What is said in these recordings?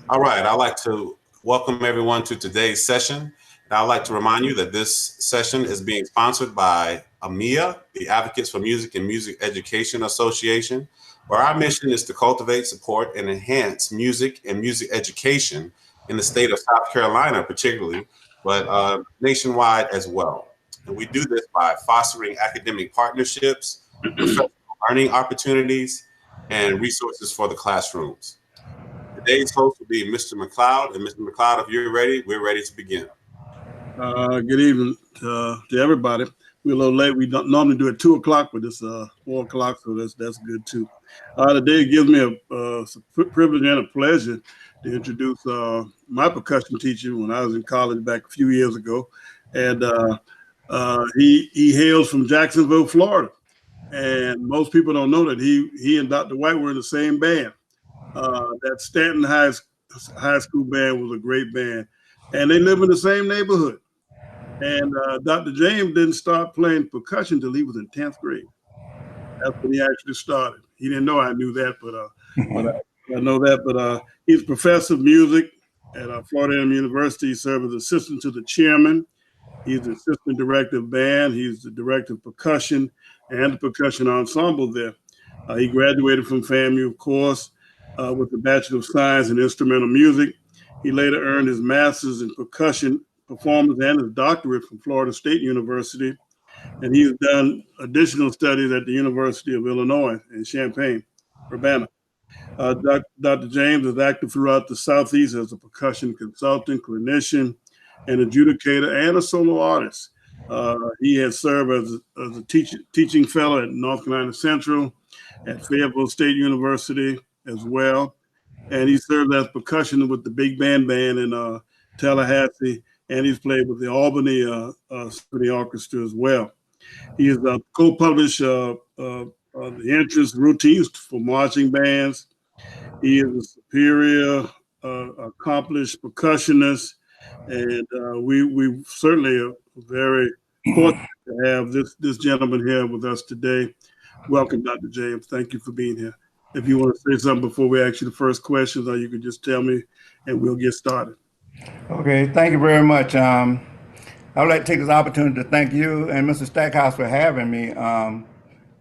All right, I'd like to welcome everyone to today's session. And I'd like to remind you that this session is being sponsored by AMMEA, the Advocates for Music and Music Education Association, where our mission is to cultivate, support, and enhance music and music education in the state of South Carolina particularly, but nationwide as well. And we do this by fostering academic partnerships, professional learning opportunities, and resources for the classrooms. Today's host will be Mr. McCloud. And Mr. McCloud, if you're ready, we're ready to begin. Good evening to everybody. We're a little late. We don't normally do it 2 o'clock, but it's 4 o'clock, so that's good too. Today it gives me a privilege and a pleasure to introduce my percussion teacher when I was in college back a few years ago. And he hails from Jacksonville, Florida. And most people don't know that he and Dr. White were in the same band. That Stanton High School band was a great band, and they live in the same neighborhood. And Dr. James didn't start playing percussion until he was in 10th grade. That's when he actually started. He didn't know I knew that, but I know that. But he's a professor of music at Florida A&M University. He served as assistant to the chairman. He's the assistant director of band. He's the director of percussion and the percussion ensemble there. He graduated from FAMU, of course, with a Bachelor of Science in Instrumental Music. He later earned his master's in percussion performance and his doctorate from Florida State University. And he's done additional studies at the University of Illinois in Champaign, Urbana. Dr. James is active throughout the Southeast as a percussion consultant, clinician, an adjudicator, and a solo artist. He has served as a teaching fellow at North Carolina Central, at Fayetteville State University as well. And he served as percussion with the Big Band Band in Tallahassee, and he's played with the Albany Symphony Orchestra as well. He has co-published the entrance routines for marching bands. He is a superior, accomplished percussionist, and we certainly are very fortunate to have this gentleman here with us today. Welcome, Dr. James. Thank you for being here. If you want to say something before we ask you the first questions, or you can just tell me and we'll get started. Okay, thank you very much. I would like to take this opportunity to thank you and Mr. Stackhouse for having me.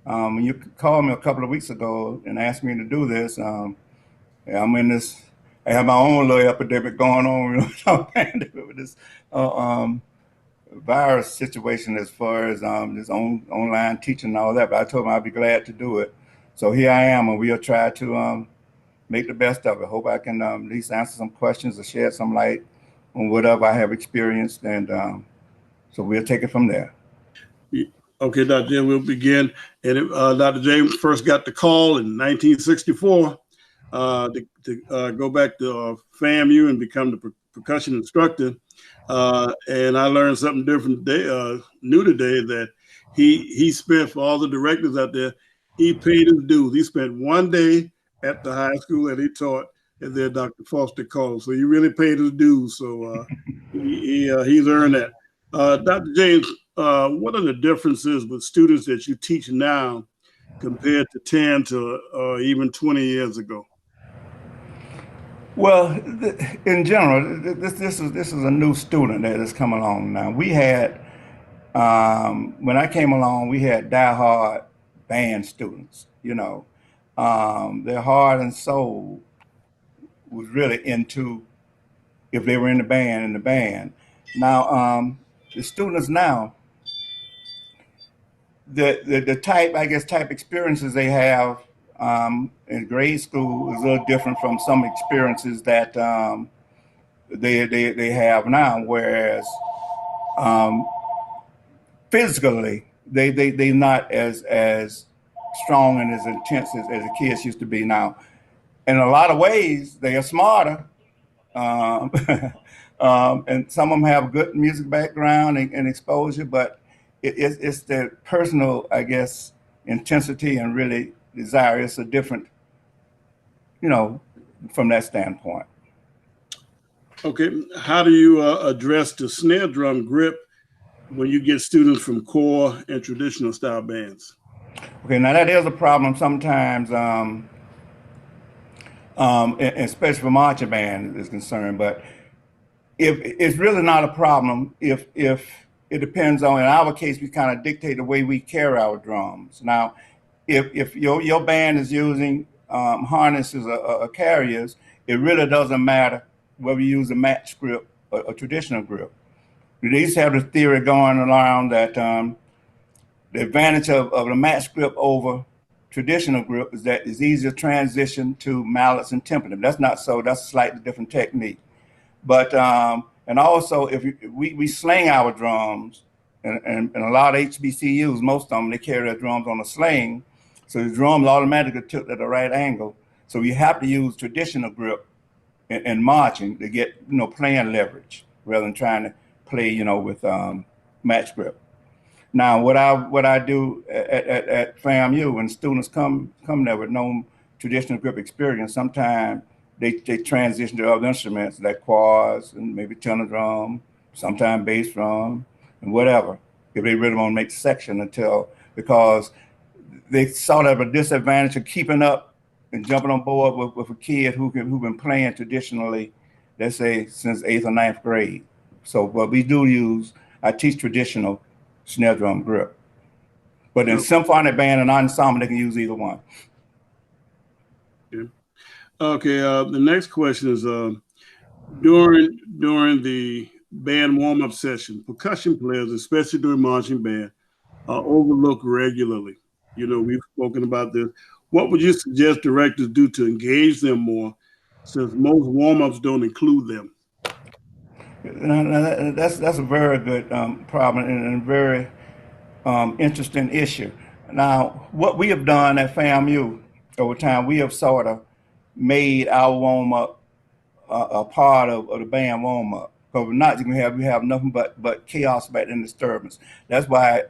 When you called me a couple of weeks ago and asked me to do this, I'm in this, I have my own little epidemic going on with this virus situation as far as this online teaching and all that, but I told him I'd be glad to do it. So here I am, and we'll try to make the best of it. Hope I can at least answer some questions or shed some light on whatever I have experienced, and so we'll take it from there. Okay, Dr. James, we'll begin. And Dr. James first got the call in 1964 to go back to FAMU and become the percussion instructor. And I learned something different today, new today, that he spent, for all the directors out there, he paid his dues. He spent 1 day at the high school that he taught, and then Dr. Foster called. So he really paid his dues. So he's earned that. Dr. James, what are the differences with students that you teach now compared to 10 to even 20 years ago? Well, in general, this is a new student that has come along now. We had, when I came along, we had diehard band students, their heart and soul was really into, if they were in the band. Now, the students now, the type experiences they have in grade school is a little different from some experiences that they have now, whereas physically they not as strong and as intense as the kids used to be now. In a lot of ways, they are smarter, and some of them have good music background and exposure, but it's their personal, I guess, intensity and really desire. It's a different, from that standpoint. Okay, how do you address the snare drum grip when you get students from core and traditional style bands? Okay, now that is a problem sometimes. and especially for marching band is concerned. But if it's really not a problem, if it depends on, in our case, we kind of dictate the way we carry our drums. Now, if your band is using harnesses or carriers, it really doesn't matter whether you use a match grip or a traditional grip. They used to have the theory going around that the advantage of the match grip over traditional grip is that it's easier to transition to mallets and tympani. That's not so. That's a slightly different technique. But and also, if we sling our drums, and a lot of HBCUs, most of them, they carry their drums on a sling, so the drums automatically tilt at the right angle. So you have to use traditional grip in marching to get playing leverage rather than trying to play with match grip. Now, what I do at FAMU, when students come there with no traditional grip experience, sometimes they transition to other instruments like quads and maybe tenor drum, sometimes bass drum, and whatever, if they really want to make the section because they sort of have a disadvantage of keeping up and jumping on board with a kid who've been playing traditionally, let's say since 8th or 9th grade. So what we do use, I teach traditional snare drum grip. But in symphonic band and ensemble, they can use either one. Yeah. Okay, the next question is during the band warm-up session, percussion players, especially during marching band, are overlooked regularly. We've spoken about this. What would you suggest directors do to engage them more, since most warm-ups don't include them? That's a very good problem and a very interesting issue. Now, what we have done at FAMU over time, we have sort of made our warm-up a part of the band warm-up. Because we're not going to have nothing but chaos back and disturbance. That's why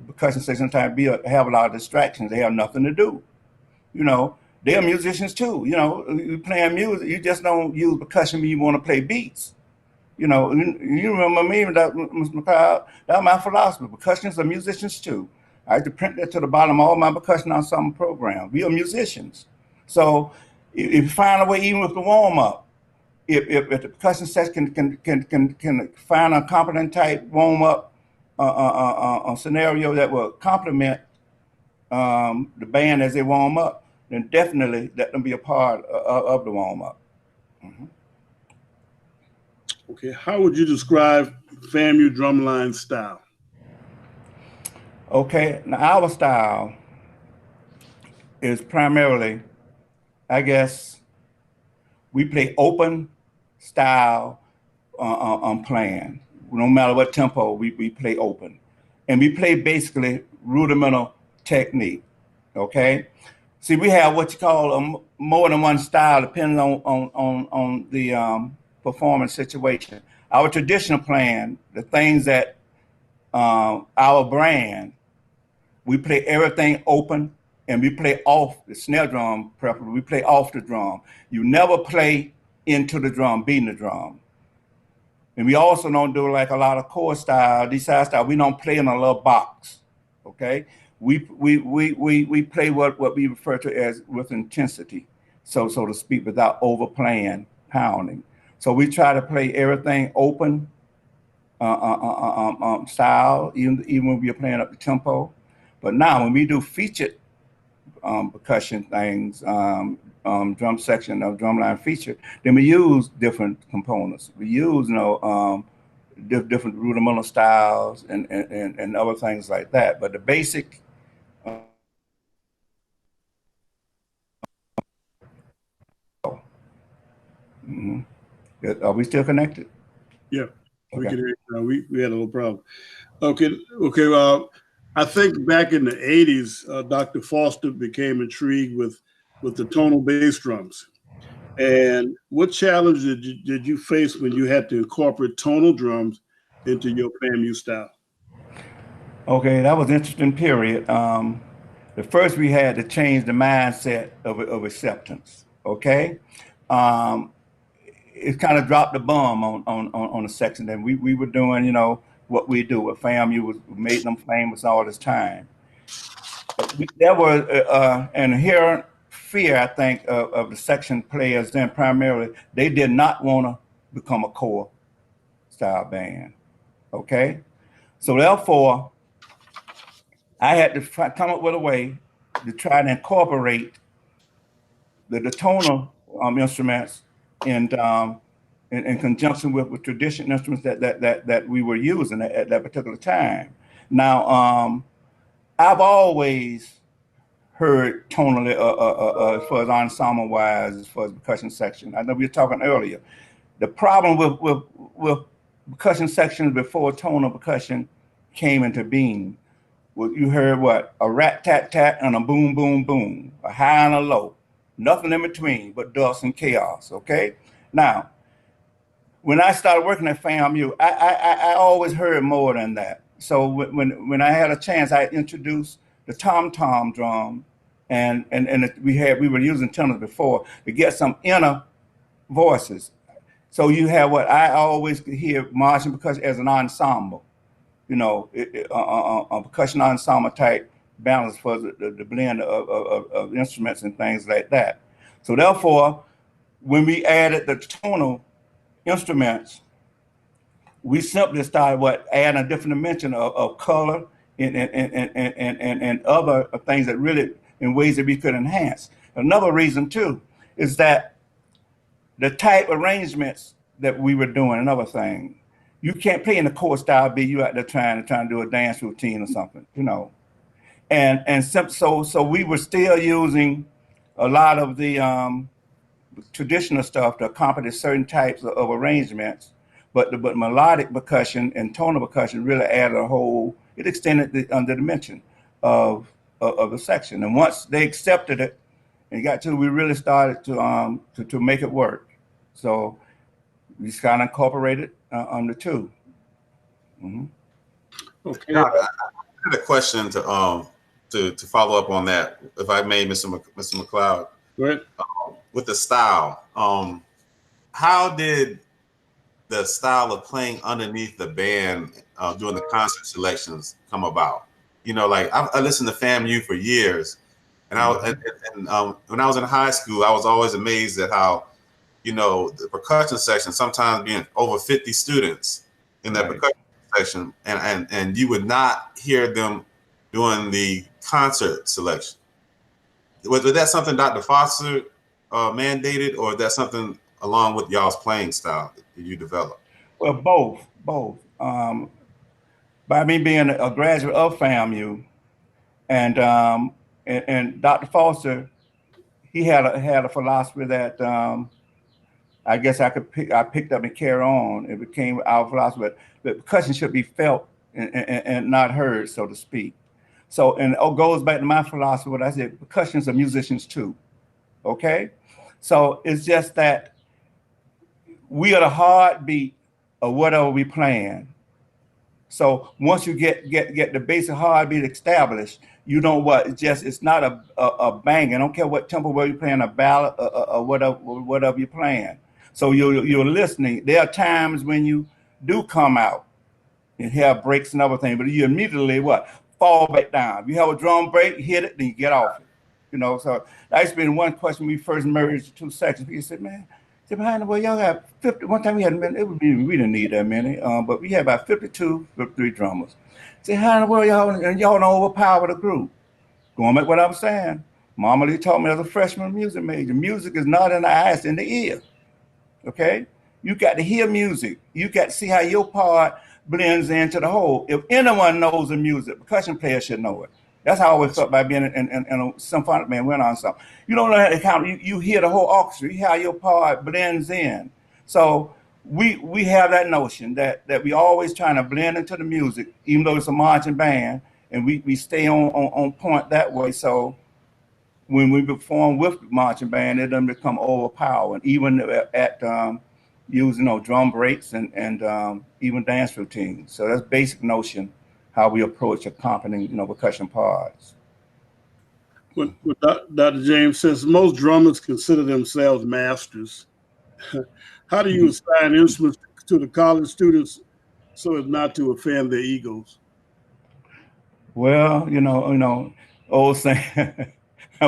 percussion sections sometimes have a lot of distractions. They have nothing to do. They're musicians too. You playing music, you just don't use percussion when you want to play beats. You remember me, Mr. McCloud, that was my philosophy. Percussionists are musicians too. I had to print that to the bottom of all my percussion ensemble programs. We are musicians. So if you find a way, even with the warm-up, if the percussion section can find a competent type warm-up scenario that will complement the band as they warm up, then definitely let them be a part of the warm-up. Mm-hmm. Okay, how would you describe FAMU drumline style? Okay, now our style is primarily, I guess, we play open style playing. No matter what tempo, we play open. And we play basically rudimental technique, okay? See, we have what you call more than one style depending on the performance situation. Our traditional playing, the things that our brand, we play everything open and we play off the snare drum preferably. We play off the drum. You never play into the drum, beating the drum. And we also don't do like a lot of chord style, these side style. We don't play in a little box, okay? We play what we refer to as with intensity, so to speak, without overplaying, pounding. So we try to play everything open style, even when we're playing up the tempo. But now when we do featured percussion things, drum section of drumline feature, then we use different components. We use different rudimental styles and other things like that. But the basic mm-hmm. Are we still connected? Yeah, okay. We can hear you. We had a little problem. Okay. I think back in the 80s, Dr. Foster became intrigued with the tonal bass drums. And what challenge did you face when you had to incorporate tonal drums into your FAMU style? Okay, that was an interesting period. The first we had to change the mindset of acceptance. Okay, it kind of dropped the bomb on the section that we were doing. What we do with FAMU was made them famous all this time. But there was an inherent fear, I think, of the section players then primarily, they did not want to become a core style band, okay? So therefore, I had to come up with a way to try to incorporate the tonal instruments and in conjunction with traditional instruments that we were using at that particular time. Now, I've always heard tonally as far as ensemble wise, as far as percussion section. I know we were talking earlier. The problem with percussion sections before tonal percussion came into being, you heard what? A rat tat tat and a boom boom boom, a high and a low, nothing in between but dust and chaos. Okay. Now, when I started working at FAMU, I always heard more than that. So when I had a chance, I introduced the tom-tom drum, and we were using tenors before to get some inner voices. So you have what I always hear marching percussion as an ensemble, you know, a percussion ensemble type balance for the blend of instruments and things like that. So therefore, when we added the tonal instruments, we simply started adding a different dimension of color and other things that really, in ways that we could enhance. Another reason too is that the type arrangements that we were doing, another thing, you can't play in the core style B, you out there trying to do a dance routine or something, you know. So we were still using a lot of the traditional stuff to accompany certain types of arrangements, but melodic percussion and tonal percussion really added a whole, it extended the dimension of the section. And once they accepted it and got to, we really started to make it work. So we just kind of incorporated the two. Mm-hmm. Okay. I had a question to follow up on that, if I may, Mr. McCloud. Go ahead. With the style, how did the style of playing underneath the band during the concert selections come about? You know, like I listened to FAMU for years, and when I was in high school, I was always amazed at how, you know, the percussion section sometimes being over 50 students in that percussion section, and you would not hear them doing the concert selection. Was that something Dr. Foster mandated, or is that something along with y'all's playing style that you developed? Well, both. By me being a graduate of FAMU, and Dr. Foster, he had a philosophy that I guess I picked up and carry on. It became our philosophy that percussion should be felt and not heard, so to speak. So, and it goes back to my philosophy, what I said, percussionists are musicians too, okay? So it's just that we are the heartbeat of whatever we playing. So once you get the basic heartbeat established, you know what, it's not a bang. I don't care what tempo, whether you're playing a ballad or whatever you're playing. So you're listening. There are times when you do come out and have breaks and other things, but you immediately fall back down. If you have a drum break, hit it, then you get off it. You know, so that used to be one question when we first merged the two sections. People said, man, behind the way y'all got 50. One time we had, we didn't need that many, but we had about 53 drummers. Say, how in the world y'all don't overpower the group? Going back what I'm saying. Mama Lee taught me as a freshman music major, music is not in the eye, it's in the ear. Okay? You got to hear music. You got to see how your part blends into the whole. If anyone knows the music, percussion players should know it. That's how I always felt by being in a symphonic band, went on something. You don't know how to count. You hear the whole orchestra. You hear how your part blends in. So we have that notion that we always trying to blend into the music, even though it's a marching band, and we stay on point that way. So when we perform with the marching band, it doesn't become overpowering, even at using drum breaks and even dance routines. So that's basic notion how we approach accompanying percussion parts. With Dr. James, since most drummers consider themselves masters, how do you assign instruments to the college students so as not to offend their egos? Well, old saying,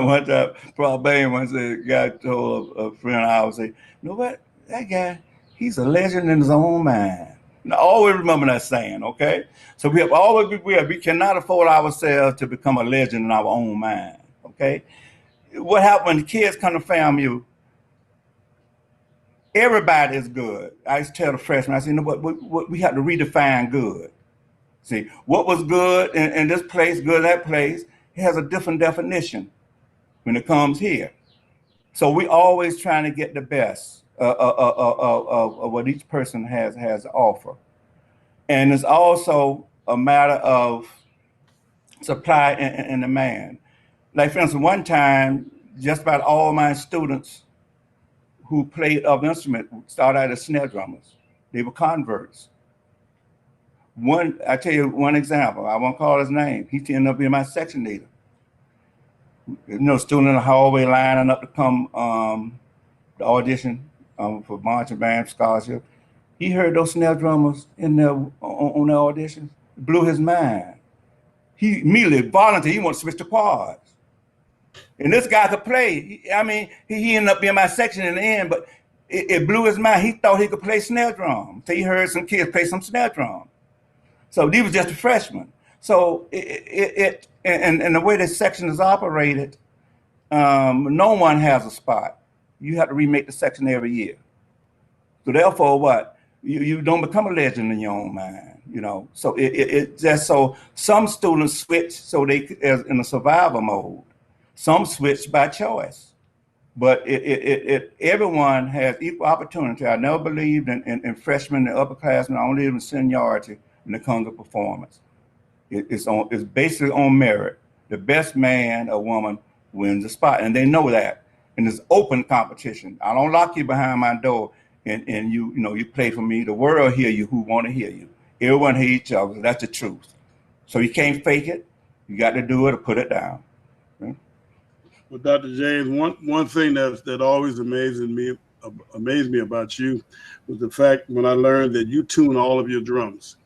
One time, probably once a guy told a friend of ours, say, you know what, that guy, he's a legend in his own mind. And I always remember that saying, okay? So we have always be aware, we cannot afford ourselves to become a legend in our own mind, okay? What happens when the kids come to FAMU, everybody is good. I used to tell the freshmen, I said, you know what, we have to redefine good. See, what was good in this place, good in that place, it has a different definition when it comes here. So we always trying to get the best of what each person has to offer. And it's also a matter of supply and demand. Like for instance, one time, just about all my students who played other instrument started out as snare drummers. They were converts. I tell you one example, I won't call his name. He ended up being my section leader. You know, student in the hallway lining up to come the audition for marching band scholarship. He heard those snare drummers in there on the auditions. It blew his mind. He immediately volunteered. He wanted to switch to quads. And this guy could play. I mean, he ended up being my section in the end, but it blew his mind. He thought he could play snare drum. So he heard some kids play some snare drum. So he was just a freshman. So and the way this section is operated, no one has a spot. You have to remake the section every year. So therefore, what? You don't become a legend in your own mind, you know. So it just so some students switch so they as in a survival mode. Some switch by choice. But everyone has equal opportunity. I never believed in freshmen and upperclassmen. I only believe in seniority when it comes to performance. It's basically on merit. The best man or woman wins the spot, and they know that. And it's open competition. I don't lock you behind my door, and you play for me. The world hear you who want to hear you. Everyone hear each other. That's the truth. So you can't fake it. You got to do it or put it down. Okay? Well, Dr. James, one thing that always amazed me about you was the fact when I learned that you tune all of your drums.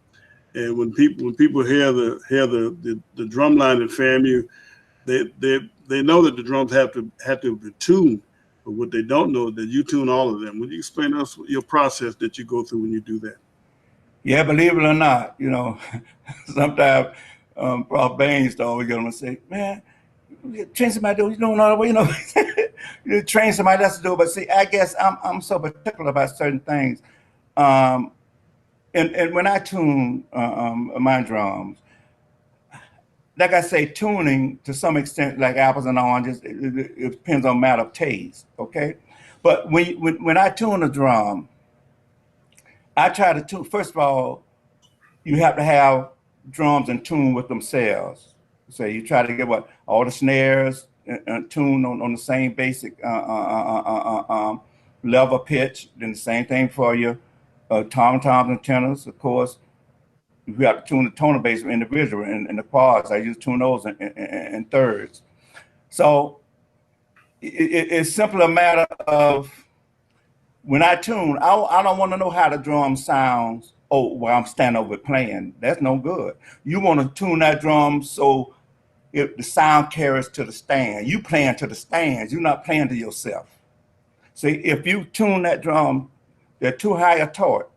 And when people hear the drum line at FAMU, they know that the drums have to be tuned, but what they don't know is that you tune all of them. Would you explain to us your process that you go through when you do that? Yeah, believe it or not, sometimes Prof. Baines always get on and say, man, train somebody to do, you doing all the way, you train somebody else to do it. But see, I guess I'm so particular about certain things. And when I tune my drums, like I say, tuning to some extent, like apples and oranges, it depends on matter of taste, okay? But when I tune a drum, I try to tune, first of all, you have to have drums in tune with themselves. So you try to get all the snares tuned on the same basic level pitch, then the same thing for your toms and tenors, of course. You have to tune the tonal bass individual and the quads. I use tune those in thirds. So it's simply a matter of when I tune, I don't want to know how the drum sounds. Oh, while I'm standing over playing, that's no good. You want to tune that drum so if the sound carries to the stand. You playing to the stands. You're not playing to yourself. See, if you tune that drum, they're too high a torque.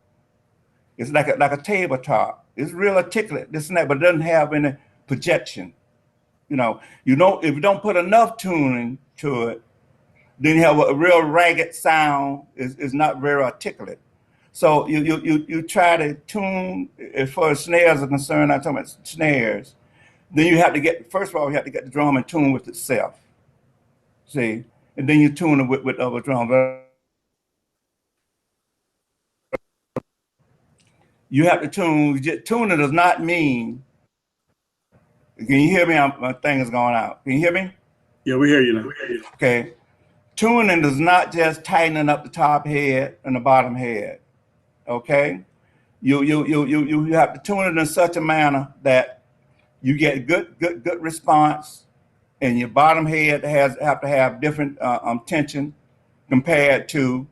It's like a tabletop. It's real articulate, this and that, but it doesn't have any projection. If you don't put enough tuning to it, then you have a real ragged sound. Is not very articulate. So you try to tune as far as snares are concerned. I'm talking about snares. Then you have to first of all, you have to get the drum in tune with itself. See, and then you tune it with other drums. You have to tune. Tuning does not mean. Can you hear me? My thing is going out. Can you hear me? Yeah, we hear you now. Okay. Tuning is not just tightening up the top head and the bottom head. Okay. You have to tune it in such a manner that you get good response, and your bottom head have to have different tension compared to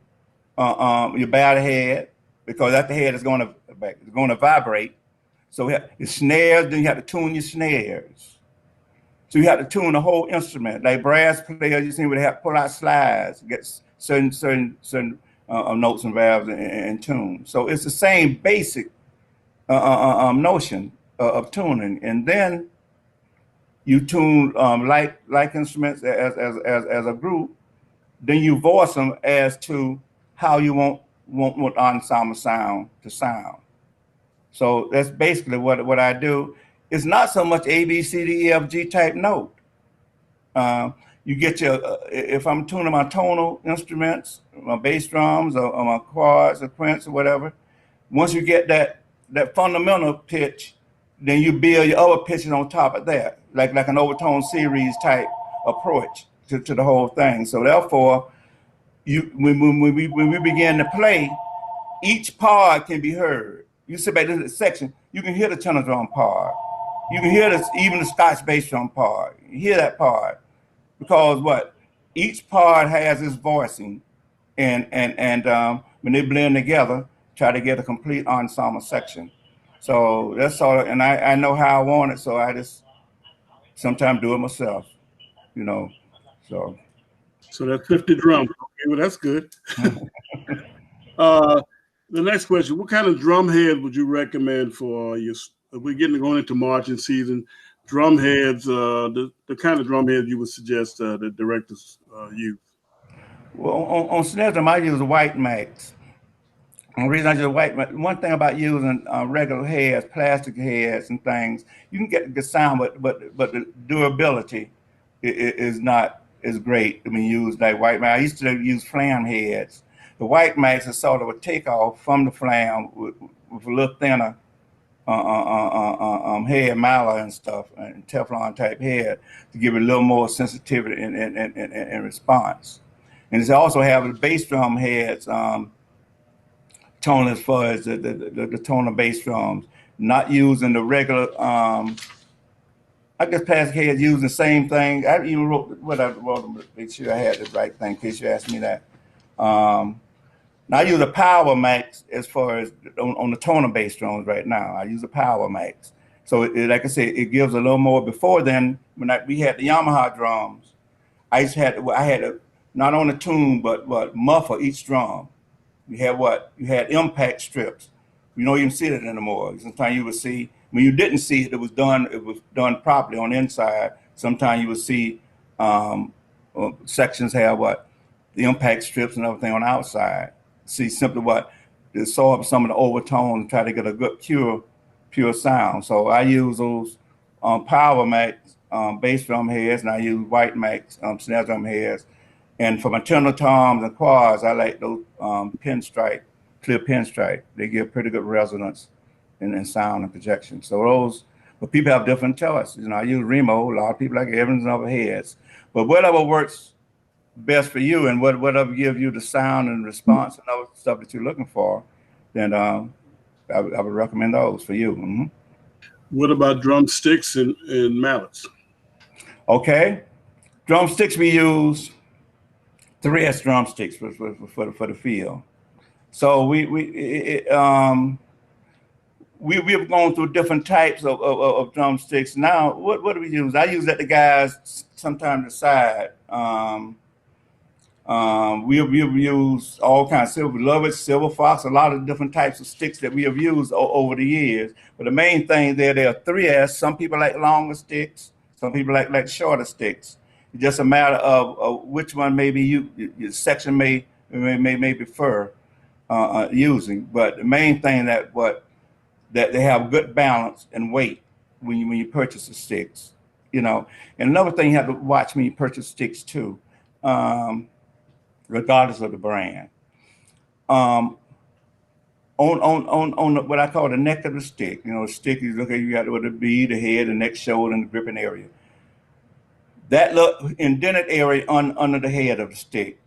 your bottom head, because that the head is going to vibrate. So the snares, then you have to tune your snares. So you have to tune the whole instrument. Like brass players, you see where they have to pull out slides, get certain notes and valves and tune. So it's the same basic notion of tuning, and then you tune like instruments as a group. Then you voice them as to how you want ensemble sound to sound. So that's basically what I do. It's not so much A, B, C, D, E, F, G type note. You get your, if I'm tuning my tonal instruments, my bass drums or my quads or quints or whatever, once you get that fundamental pitch, then you build your other pitches on top of that, like an overtone series type approach to the whole thing. So therefore, when we begin to play, each part can be heard. You sit back in the section, you can hear the tenor drum part. You can hear even the Scotch bass drum part. You hear that part because each part has its voicing, and when they blend together, try to get a complete ensemble section. So that's sort of, and I know how I want it, so I just sometimes do it myself, you know. So that's 50 drums. Okay, well that's good. The next question: what kind of drum head would you recommend for your? We're going into marching season. Drum heads, the kind of drum heads you would suggest that directors use. Well, on snare drum, I use white max. And the reason I use white max, one thing about using regular heads, plastic heads, and things, you can get the sound, but the durability is not as great when you use like white max. I used to use flam heads. The white max is sort of a takeoff from the flam with a little thinner head, mallet and stuff, and Teflon type head to give it a little more sensitivity and response. And it's also have the bass drum heads tone as far as the tone of bass drums, not using the regular. I guess plastic heads using the same thing. I even wrote to make sure I had the right thing in case you asked me that. Now I use a Power Max as far as on the tonal bass drums right now. I use a Power Max. So like I said, it gives a little more. Before then, when we had the Yamaha drums, I had to not only tune but muffle each drum. You had impact strips. You don't even see that anymore. Sometimes you would see, when you didn't see it, it was done properly on the inside. Sometimes you would see sections have the impact strips and everything on the outside. See simply to absorb some of the overtone and try to get a good pure sound. So I use those Power Max bass drum heads, and I use white max snare drum heads. And for my tenor toms and quads, I like those clear pinstripe. They give pretty good resonance and sound and projection. So those, but people have different choices. I use Remo. A lot of people like Evans and other heads. But whatever works best for you and whatever gives you the sound and response and other stuff that you're looking for, then I would recommend those for you. Mm-hmm. What about drumsticks and mallets? Okay, drumsticks we use 3S drumsticks for the field. So we've gone through different types of drumsticks. Now, what do we use? I use that the guys sometimes decide. We've used all kinds of silver lovage, silver fox, a lot of different types of sticks that we have used over the years. But the main thing there are 3S. Some people like longer sticks. Some people like shorter sticks. It's just a matter of which one maybe your section may prefer using. But the main thing that they have good balance and weight when you purchase the sticks. And another thing you have to watch when you purchase sticks too. Regardless of the brand. On what I call the neck of the stick, stick you look at, you got with the bead, the head, the neck, shoulder, and the gripping area. That indented area under the head of the stick,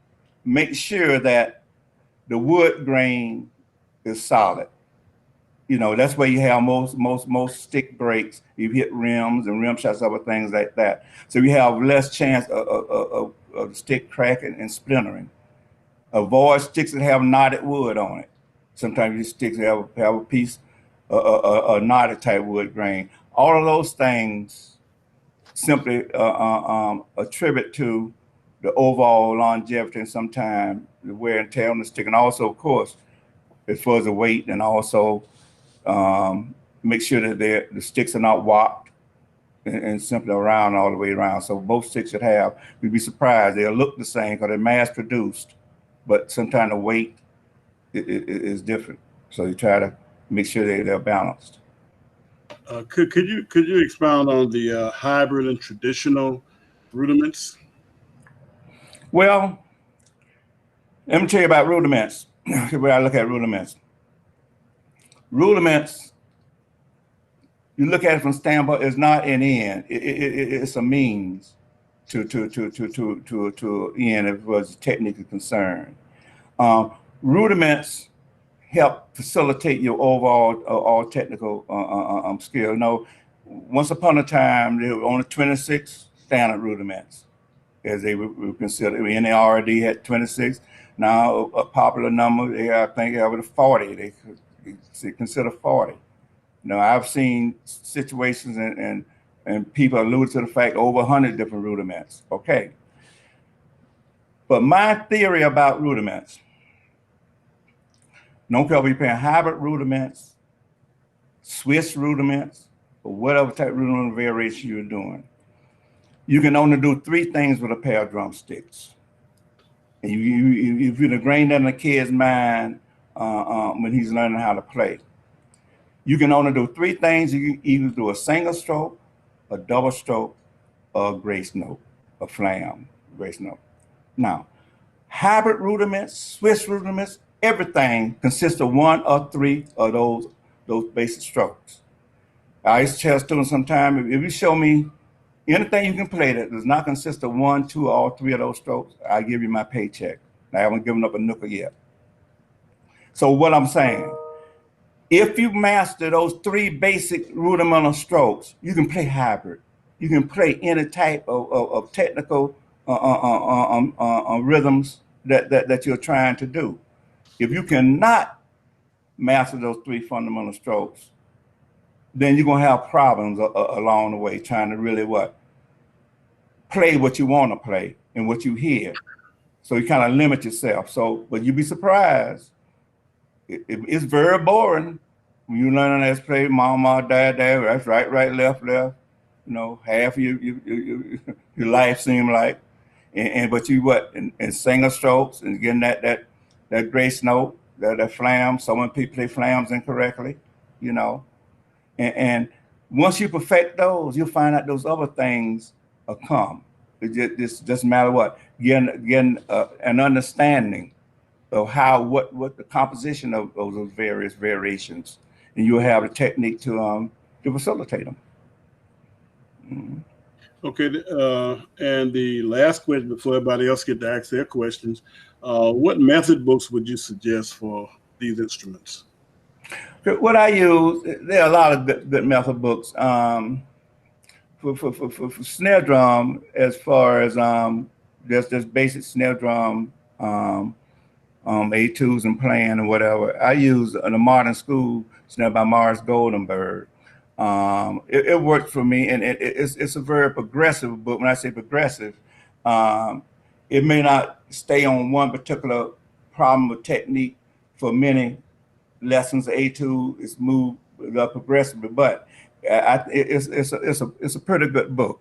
make sure that the wood grain is solid. That's where you have most stick breaks. You hit rims and rim shots, other things like that. So you have less chance of stick cracking and splintering. Avoid sticks that have knotted wood on it. Sometimes these sticks have a piece, a knotted type wood grain. All of those things simply attribute to the overall longevity and sometimes the wear and tear on the stick. And also, of course, as far as the weight, and also make sure that the sticks are not warped and simply around all the way around. So both sticks should have, you'd be surprised, they'll look the same because they're mass produced, but sometimes the weight is different. So you try to make sure they're balanced. Could you expound on the hybrid and traditional rudiments? Well, let me tell you about rudiments. The way I look at rudiments. Rudiments, you look at it from standpoint, it's not an end. It's a means to end as far as technique is concerned. Rudiments help facilitate your overall all technical skill. You know, once upon a time, there were only 26 standard rudiments, as they were considered. NARD had 26. Now, a popular number, I think, over 40. They consider 40. You know, I've seen situations and people allude to the fact over 100 different rudiments. Okay. But my theory about rudiments, don't care if you're playing hybrid rudiments, Swiss rudiments, or whatever type of rudiment variation you're doing, you can only do 3 things with a pair of drumsticks. And if you'd ingrain that in a kid's mind when he's learning how to play, you can only do 3 things. You can either do a single stroke, a double stroke, or a grace note, a flam, grace note. Now, hybrid rudiments, Swiss rudiments, everything consists of 1 or 3 of those basic strokes. I used to tell students sometimes, if you show me anything you can play that does not consist of 1, 2, or all 3 of those strokes, I give you my paycheck. I haven't given up a nickel yet. So what I'm saying, if you master those 3 basic rudimental strokes, you can play hybrid. You can play any type of technical rhythms that you're trying to do. If you cannot master those 3 fundamental strokes, then you're gonna have problems along the way trying to really play what you want to play and what you hear. So you kind of limit yourself. So, but you'd be surprised. It's very boring when you learn how to play mama, dad, that's right, left. You know, half of your life seem like, but you in single strokes and getting that grace note, that flam. So many people play flams incorrectly, you know. And once you perfect those, you'll find out those other things will come. It just doesn't matter what. Getting an understanding of what the composition of those various variations, and you'll have a technique to facilitate them. Mm-hmm. Okay, and the last question before everybody else get to ask their questions, what method books would you suggest for these instruments? What I use, there are a lot of good method books. For snare drum, as far as just basic snare drum, A2s and playing and whatever, I use the Modern School snare by Morris Goldenberg. It worked for me, and it's a very progressive book. When I say progressive, it may not stay on one particular problem or technique for many lessons. A2 is moved progressively, but it's a pretty good book,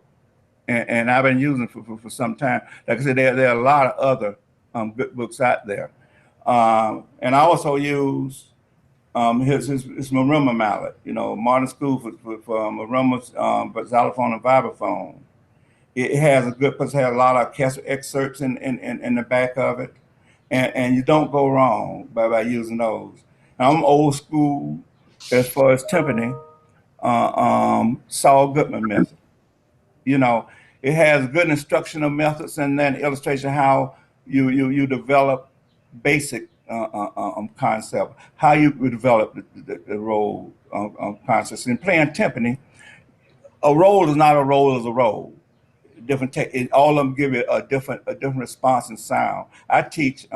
and I've been using it for some time. Like I said, there are a lot of other good books out there, and I also use his marimba mallet. You know, Modern School for marimbas, xylophone and vibraphone. It has has a lot of excerpts in the back of it, and you don't go wrong by using those. I'm old school as far as timpani, Saul Goodman method. You know, it has good instructional methods and then illustration how you develop basic concept, how you develop the role concepts. In playing timpani, a roll is not a roll as a roll. Different all of them give you a different response and sound. I teach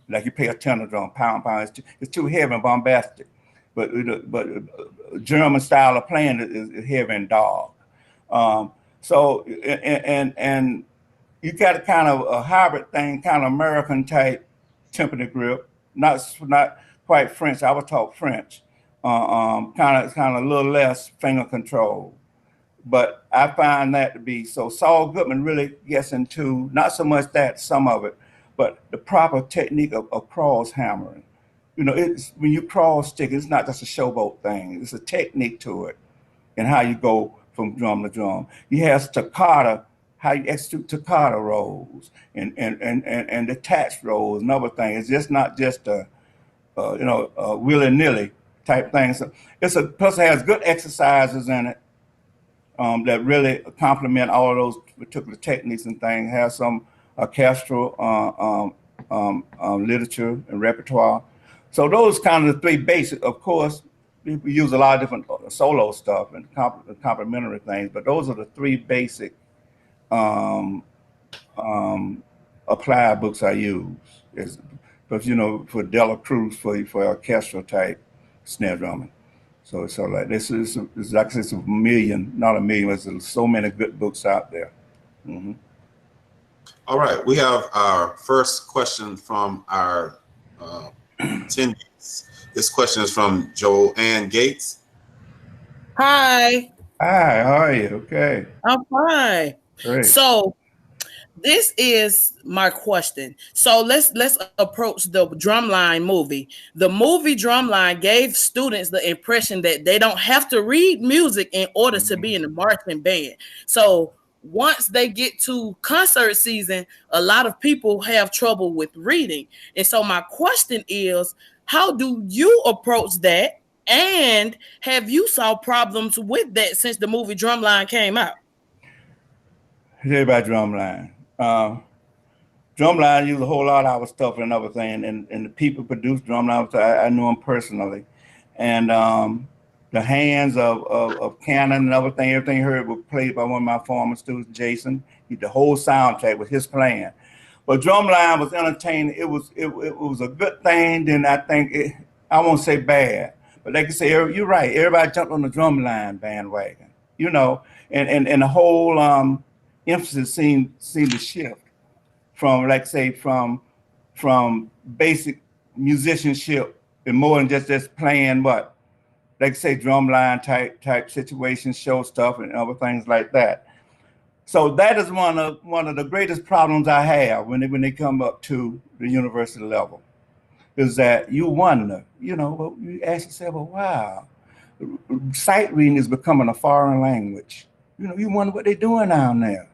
like you play a tenor drum, pound. It's too heavy and bombastic. but German style of playing is heavy and dark. So and you got a kind of a hybrid thing, kind of American type timpani grip, not quite French. I was taught French, kind of a little less finger control. But I find that to be so. Saul Goodman really gets into not so much that, some of it, but the proper technique of cross hammering. You know, it's when you cross stick, it's not just a showboat thing. It's a technique to it, and how you go from drum to drum. You have staccato, how you execute staccato rolls and detached rolls and other things. It's just not just a willy-nilly type thing. So plus it has good exercises in it. That really complement all of those particular techniques and things. Have some orchestral literature and repertoire. So those kind of the three basic. Of course, we use a lot of different solo stuff and complementary things, but those are the three basic applied books I use. But for Dela Cruz for orchestral type snare drumming. So like this is like it's a million, not a million. There's so many good books out there. Mm-hmm. All right, we have our first question from our attendees. This question is from Joanne Gates. Hi. Hi, how are you? Okay. I'm fine. Great. So this is my question. So let's approach the Drumline movie. The movie Drumline gave students the impression that they don't have to read music in order to be in the marching band. So once they get to concert season, a lot of people have trouble with reading. And so my question is, how do you approach that? And have you saw problems with that since the movie Drumline came out? Hear about Drumline. Drumline used a whole lot of our stuff and other thing, and the people produced Drumline. I knew them personally, and the hands of Cannon and everything heard was played by one of my former students, Jason. The whole soundtrack was his playing. But Drumline was entertaining. It was a good thing. Then I think I won't say bad, but they can say you're right. Everybody jumped on the Drumline bandwagon, and the whole emphasis seemed to shift from, like say, from basic musicianship and more than just playing what, like say, drumline type situations, show stuff, and other things like that. So that is one of the greatest problems I have when they come up to the university level, is that you wonder, you ask yourself, well, wow, sight reading is becoming a foreign language. You wonder what they're doing down there,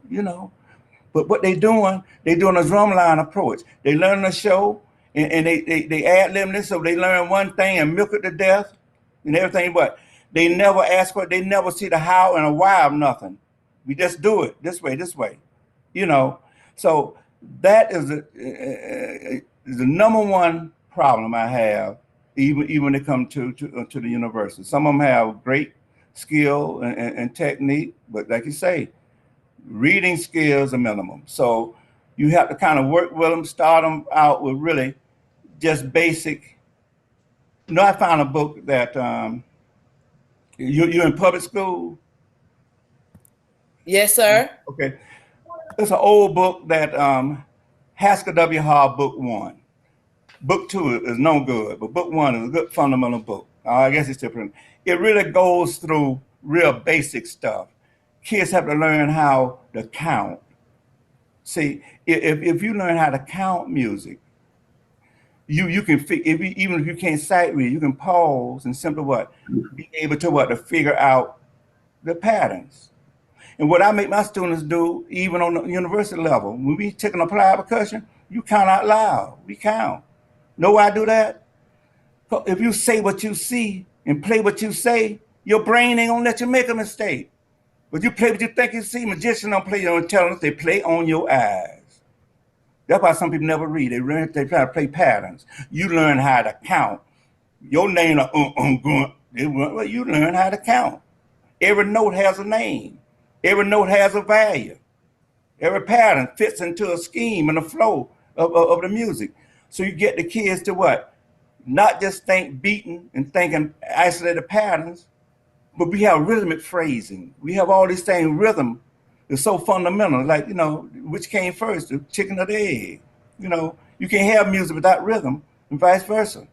But what they're doing a drumline approach. They learn the show and they ad-lib this, so they learn one thing and milk it to death and everything, but they never ask for it. They never see the how and a why of nothing. We just do it this way. So that is the number one problem I have, even when it comes to the university. Some of them have great skill and technique, but like you say, reading skills are minimum. So you have to kind of work with them, start them out with really just basic. I found a book that you're in public school. Yes, sir. Okay. It's an old book that Haskell W. Hall, book 1. Book 2 is no good, but book 1 is a good fundamental book. I guess it's different. It really goes through real basic stuff. Kids have to learn how to count. See, if you learn how to count music, you can even if you can't sight read, you can pause and simply be able to figure out the patterns. And what I make my students do, even on the university level, when we take an applied percussion, you count out loud. We count. Know why I do that? If you say what you see and play what you say, your brain ain't gonna let you make a mistake. But you play what you think you see. Magicians don't play on intelligence, they play on your eyes. That's why some people never read. They try to play patterns. You learn how to count. Your name well, you learn how to count. Every note has a name. Every note has a value. Every pattern fits into a scheme and a flow of the music. So you get the kids to not just think beating and thinking isolated patterns, but we have rhythmic phrasing. We have all these things. Rhythm is so fundamental. Like, you know, which came first, the chicken or the egg? You know, you can't have music without rhythm and vice versa.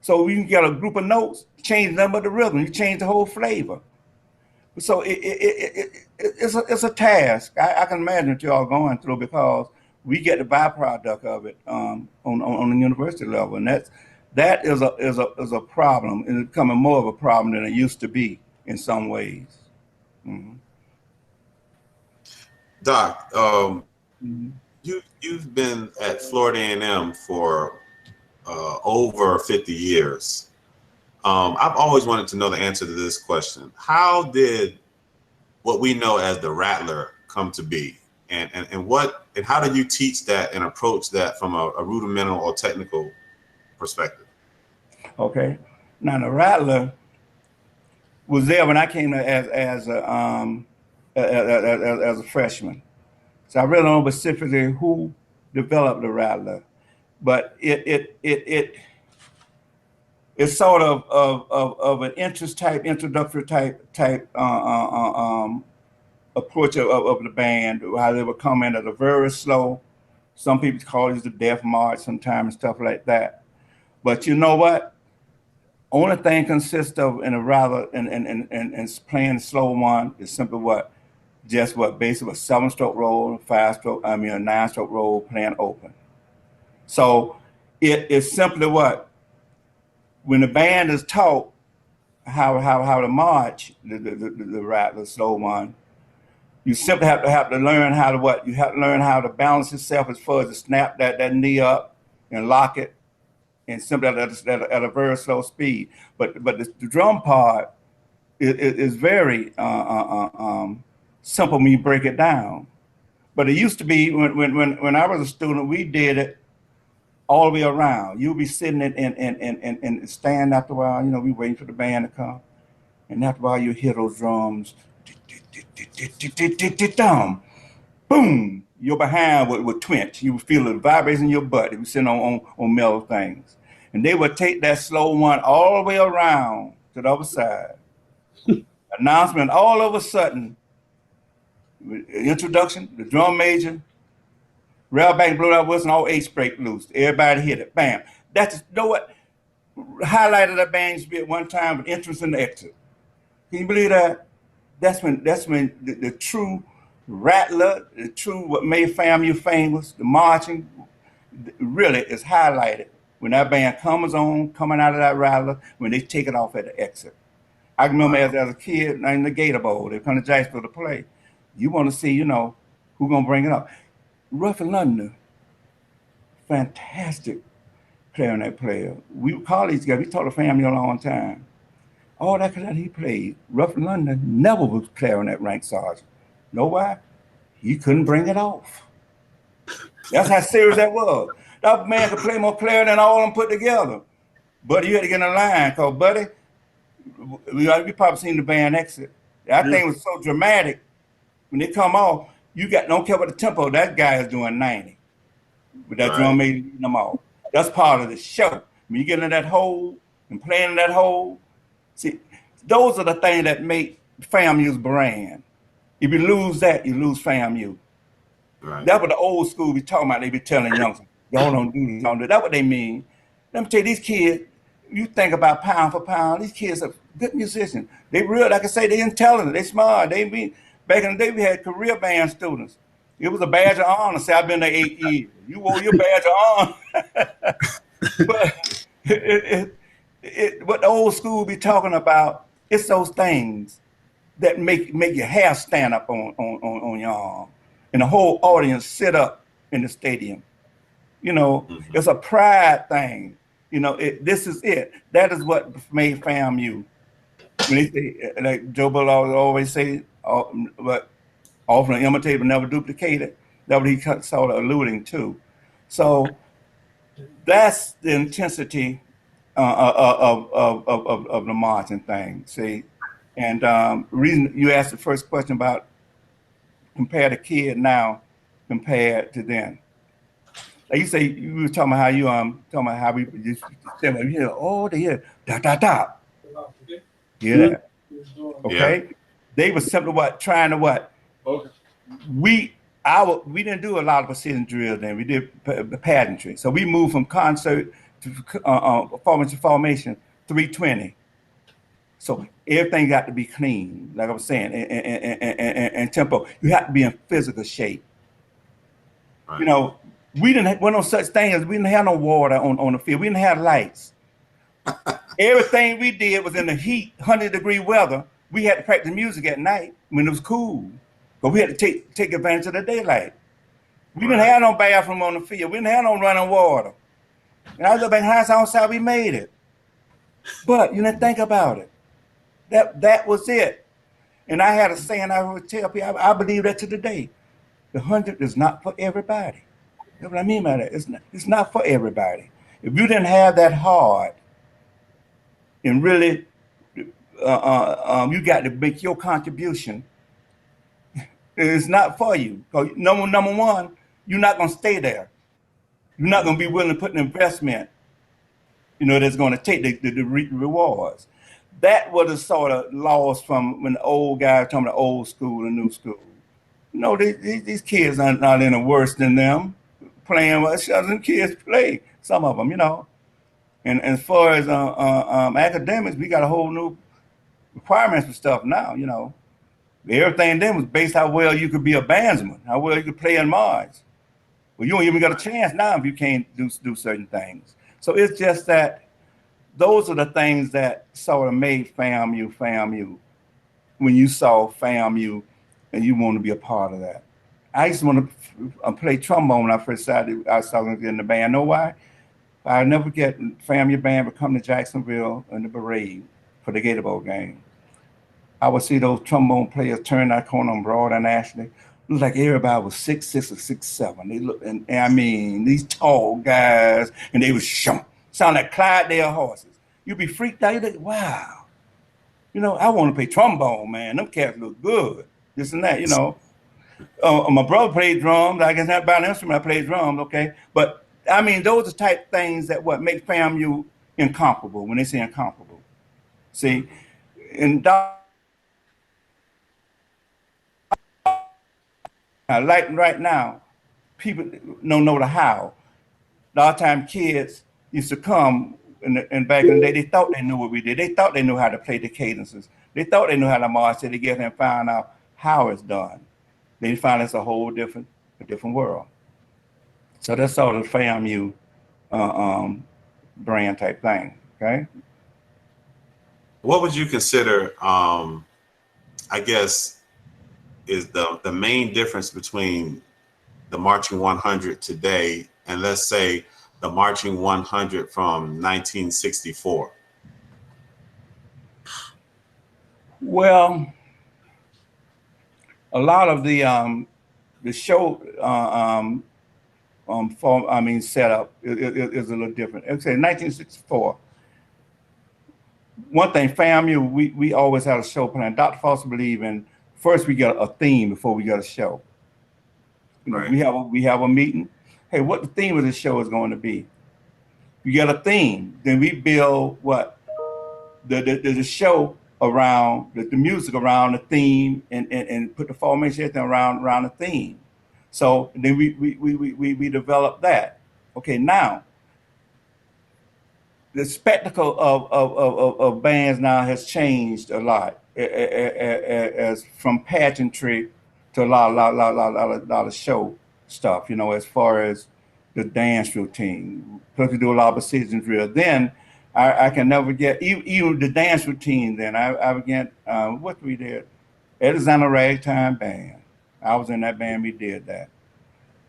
So you can get a group of notes, change the number of the rhythm, you change the whole flavor. So it's a task. I can imagine what y'all going through, because we get the byproduct of it on the university level, and that is a problem, and it's becoming more of a problem than it used to be in some ways. Mm-hmm. Doc, you've been at Florida A&M for over 50 years. I've always wanted to know the answer to this question. How did what we know as the rattler come to be? And how do you teach that and approach that from a rudimental or technical perspective? Okay. Now, the rattler was there when I came as a freshman. So I really don't know specifically who developed the rattler, but it's sort of an introductory type approach of the band, how they would come in at a very slow. Some people call it the death march sometimes, stuff like that. But you know what? Only thing consists of in a rather and playing the slow one is simply what? Just what? Basically a 7-stroke roll, a 9-stroke roll playing open. So it is simply what? When the band is taught how to march the rattler, slow one, you simply have to learn how to what? You have to learn how to balance yourself as far as to snap that knee up and lock it, and simply at a very slow speed. But the drum part is very simple when you break it down. But it used to be when I was a student, we did it all the way around. You'll be sitting and stand after a while, you know, we waiting for the band to come. And after a while you hear those drums, boom, your behind would twitch. You would feel the vibration in your butt. It was sitting on mellow things. And they would take that slow one all the way around to the other side. Announcement all of a sudden, introduction, the drum major, rail back, blow that whistle, all 8 break loose. Everybody hit it, bam. That's, you know what? Highlighted that band used to be at one time with entrance and exit. Can you believe that? That's when the true rattler, the true what made FAMU famous, the marching, really is highlighted when that band coming out of that rattler, when they take it off at the exit. I remember as a kid in the Gator Bowl, they come to Jacksonville to play. You want to see, you know, who's gonna bring it up. Ruffin London, fantastic clarinet player. We were colleagues together. We taught the family a long time. All that clarinet he played, Ruffin London never was clarinet rank sergeant. Know why? He couldn't bring it off. That's how serious that was. That man could play more clarinet than all of them put together. Buddy, you had to get in a line, because Buddy, we probably seen the band exit. That thing was so dramatic. When they come off, don't care what the tempo, that guy is doing 90. With that drum major leading them off. That's part of the show. When you get in that hole and playing in that hole, see, those are the things that make FAMU's brand. If you lose that, you lose FAMU. Right. That's what the old school be talking about. They be telling youngsters, y'all don't do this, don't do that. That's what they mean. Let me tell you, these kids, you think about pound for pound, these kids are good musicians. They real, like I say, they intelligent, they smart. They be, back in the day, we had career band students. It was a badge of honor. Say, I've been there 8 years. You wore your badge of honor. But what the old school be talking about, it's those things that make your hair stand up on your arm, and the whole audience sit up in the stadium. You know, it's a pride thing. You know, this is it. That is what made FAMU. When they say, like Joe Bull always say, but often imitate but never duplicate it. That's what he sort of alluding to. So that's the intensity of the marching thing. See, and reason you asked the first question about compare the kid now compared to then. Like you say, you were talking about how you talking about how we just you hear, oh, they hear da da da. Hear that? Okay. Yeah. They were simply trying to what? Okay. We didn't do a lot of precision drills then. We did pageantry. So we moved from concert to formation 320. So everything got to be clean, like I was saying, and tempo. You have to be in physical shape. Right. You know, we didn't have no such thing as we didn't have no water on the field. We didn't have lights. Everything we did was in the heat, 100-degree weather. We had to practice music at night when it was cool, but we had to take advantage of the daylight. We didn't have no bathroom on the field. We didn't have no running water. And I look back, hindsight, how we made it. But you didn't think about it. That was it. And I had a saying I would tell people, I believe that to the day. The 100 is not for everybody. That's what I mean by that. It's not for everybody. If you didn't have that heart and really, you got to make your contribution, it's not for you. Because number one, you're not going to stay there. You're not going to be willing to put an investment, that's going to take the rewards. That was a sort of loss from when the old guys talking about the old school and new school. These kids are not any worse than them playing what them kids play, some of them, And as far as academics, we got a whole new requirements for stuff now, Everything then was based how well you could be a bandsman, how well you could play in Mars. Well, you don't even got a chance now if you can't do certain things. So it's just that those are the things that sort of made FAMU. When you saw FAMU and you want to be a part of that. I used to want to play trombone when I first started. I started getting in the band. Know why? I never get FAMU band would come to Jacksonville in the parade for the Gator Bowl game. I would see those trombone players turn that corner on Broad and Ashley. It looked like everybody was 6'6" or 6'7". They look, and I mean, these tall guys, and they would sound like Clydesdale horses. You'd be freaked out. You'd think, wow, I want to play trombone, man. Them cats look good. This and that, My brother played drums. I guess not about an instrument. I played drums, okay. But I mean, those are type things that make FAMU incomparable. When they say incomparable, see, and like right now, people don't know the how. A lot of time kids used to come and back in the day, they thought they knew what we did. They thought they knew how to play the cadences. They thought they knew how to march together and find out how it's done. They find it's a whole different world. So that's sort of the FAMU brand type thing, okay? What would you consider, I guess, is the main difference between the Marching 100 today and let's say the Marching 100 from 1964? Well, a lot of the show setup is a little different. Okay, 1964. One thing, FAMU, we always had a show plan. Dr. Foster believed in first we got a theme before we got a show. Right. We have a meeting. Hey, what the theme of the show is going to be? We got a theme. Then we build what the show around the music around the theme and put the formation everything around the theme. So then we develop that. Okay, now the spectacle of bands now has changed a lot, as from pageantry to a lot of show stuff. As far as the dance routine, because we do a lot of precision drill. Then I can never get even the dance routine. Then I would get what we did, Arizona Ragtime Band. I was in that band. We did that.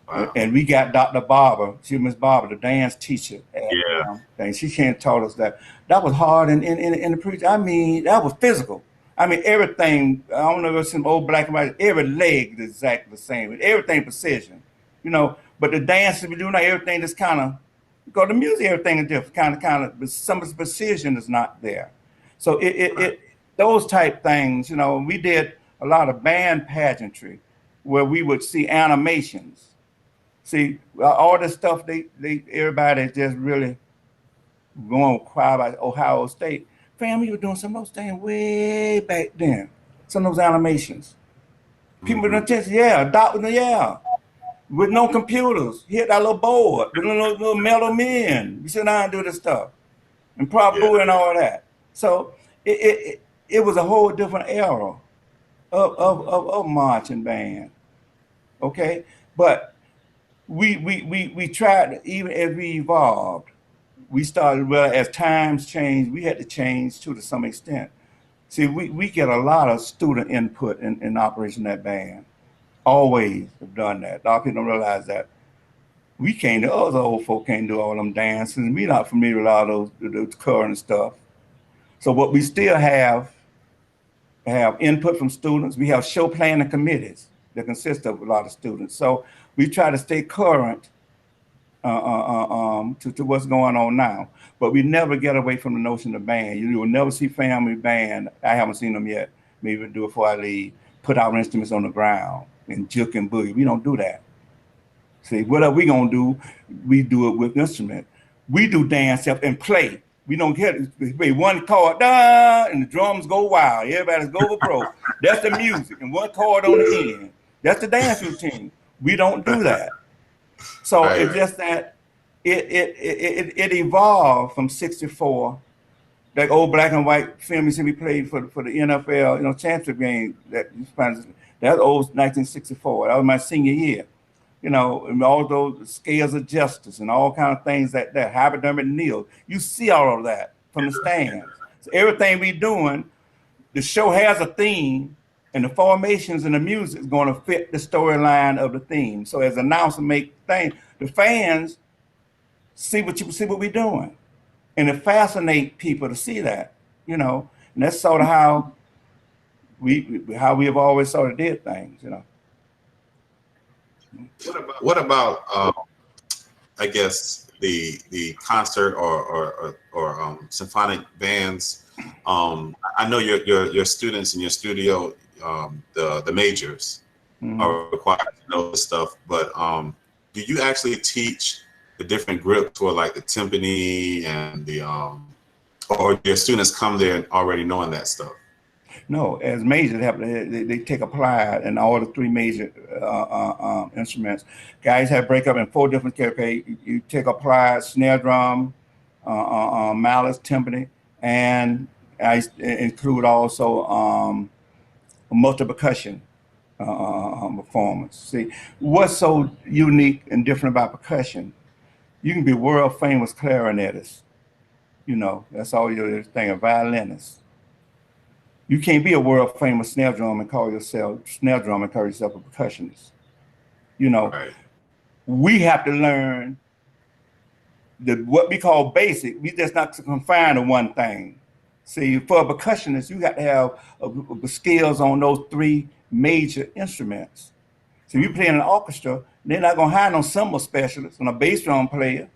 Wow. And we got Dr. Barber, she was Miss Barber, the dance teacher. And she can't taught us that. That was hard in the preach. I mean, that was physical. I mean, everything, I don't know if it's some old black and white, every leg is exactly the same. Everything precision, But the dance we do now, everything just kind of, because the music, everything is different, kind of, but some of the precision is not there. So those type things, we did a lot of band pageantry where we would see animations. See, all this stuff, everybody just really going quiet about Ohio State. FAMU was doing some of those things way back then. Some of those animations. People with attention, yeah. With no computers. Hit that little board with little metal men. You sit down and do this stuff. And prop boo and all that. So it was a whole different era of marching band. Okay? But we tried, even as we evolved, we started, well, as times changed, we had to change too to some extent. See, we get a lot of student input in Operation That Band. Always have done that. A lot of people don't realize that. We can't, those old folk can't do all them dances. We're not familiar with all those current stuff. So what we still have input from students. We have show planning committees that consist of a lot of students. So we try to stay current to what's going on now. But we never get away from the notion of band. You will never see family band. I haven't seen them yet. Maybe do it before I leave. Put our instruments on the ground and juke and boogie. We don't do that. See, what are we gonna do? We do it with instrument. We do dance up and play. We don't get it. One chord, and the drums go wild. Everybody's go over pro. That's the music, and one chord on the end. That's the dance routine. We don't do that. So it's just that it evolved from '64. That old black and white film you see we played for the NFL, championship game. That old 1964. That was my senior year. And all those scales of justice and all kind of things that hypodermic needle. You see all of that from the stands. So everything we doing, the show has a theme, and the formations and the music is going to fit the storyline of the theme. So as announcers make things, the fans see what we're doing, and it fascinates people to see that, and that's sort of how we have always sort of did things, What about I guess the concert or symphonic bands? I know your students in your studio, the majors, are required to know this stuff, but do you actually teach the different grips, or like the timpani and the or your students come there already knowing that stuff? No, as majors they take applied in all the three major instruments. Guys have break up in 4 different categories. You take applied snare drum, mallets, timpani, and I include also multi-percussion performance. See, what's so unique and different about percussion? You can be world famous clarinetist. That's all your thing, a violinist. You can't be a world famous snare drum and call yourself a percussionist. Right. We have to learn what we call basic. We just not confined to one thing. See, for a percussionist, you got to have skills on those 3 major instruments. So if you play in an orchestra, they're not gonna hire no cymbal specialist and a bass drum player.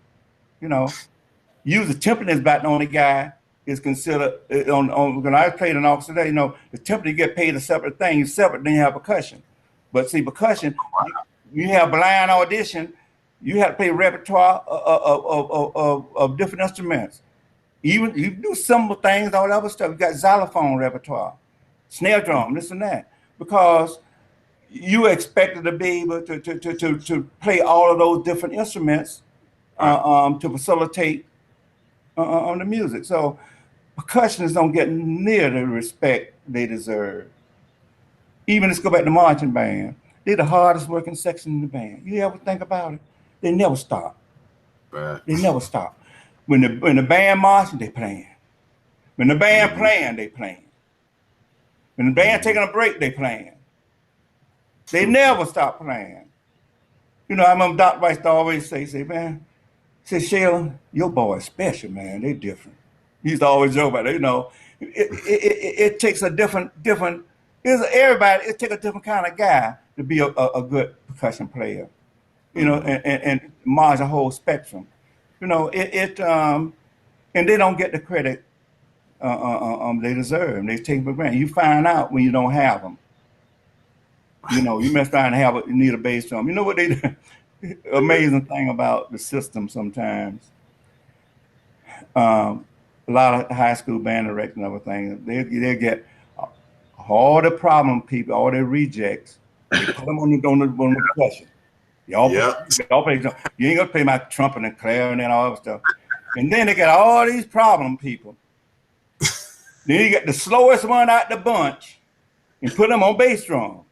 Use the timpani is about the only guy is considered on when I played in orchestra there, the timpani get paid a separate thing, separate than you have percussion. But see, percussion, you have blind audition, you have to play repertoire of different instruments. Even you do simple things, all that other stuff. You got xylophone repertoire, snare drum, this and that, because you expected to be able to play all of those different instruments to facilitate on the music. So percussionists don't get near the respect they deserve. Even let's go back to marching band. They're the hardest working section in the band. You ever think about it? They never stop. Right. They never stop. When the band marching, they playing. When the band playing, they playing. When the band taking a break, they playing. They never stop playing. I remember Dr. Rice always say, man, Shaylor, your boy is special, man. They different. He used to always joke about it. It takes a different. It takes a different kind of guy to be a good percussion player. And march a whole spectrum. And they don't get the credit they deserve. They take for granted. You find out when you don't have them. You must try and you need a bass drum. You know what they do? amazing thing about the system sometimes. A lot of high school band directors and everything, they get all the problem people, all their rejects, they put them on the percussion. Y'all play, you ain't gonna play my trumpet and clarinet and all that stuff. And then they got all these problem people. Then you get the slowest one out the bunch and put them on bass drum.